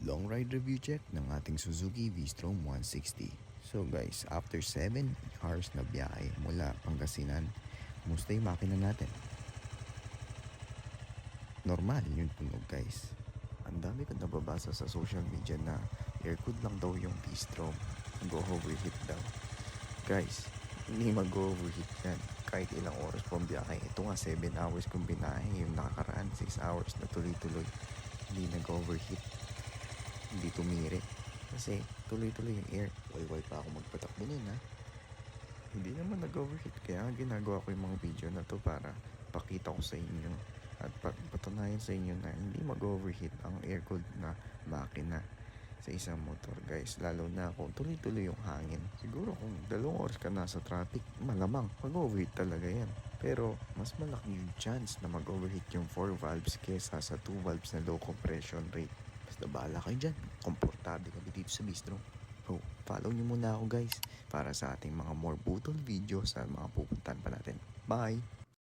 Long ride review check ng ating Suzuki V-Strom 160. So guys, after 7 hours na biyahe mula Pangasinan, musta yung makina natin? Normal yung tunog guys. Ang dami kong nababasa sa social media na air-cooled lang daw yung V-Strom. Mag-overheat daw. Guys, hindi mag-overheat yan. Kahit ilang oras pong biyahe. Ito nga 7 hours kong binahe. Yung nakakaraan 6 hours na tuloy-tuloy. Hindi nag-overheat. Hindi tumiri. Kasi tuloy-tuloy yung air. Way pa ako magpatakbo nun ha. Hindi naman nag-overheat. Kaya ginagawa ko yung mga video na to para pakita ko sa inyo. At patunayan sa inyo na hindi mag-overheat ang air-cooled na makina sa isang motor guys. Lalo na kung tuloy-tuloy yung hangin. Siguro kung 2 oras ka nasa traffic, malamang mag-overheat talaga yan. Pero mas malaki yung chance na mag-overheat yung 4 valves kesa sa 2 valves na low compression rate. Basta bahala kayo dyan. Komportable kami dito sa bistro. So, follow nyo muna ako guys para sa ating mga more brutal video sa mga pupuntahan pa natin. Bye!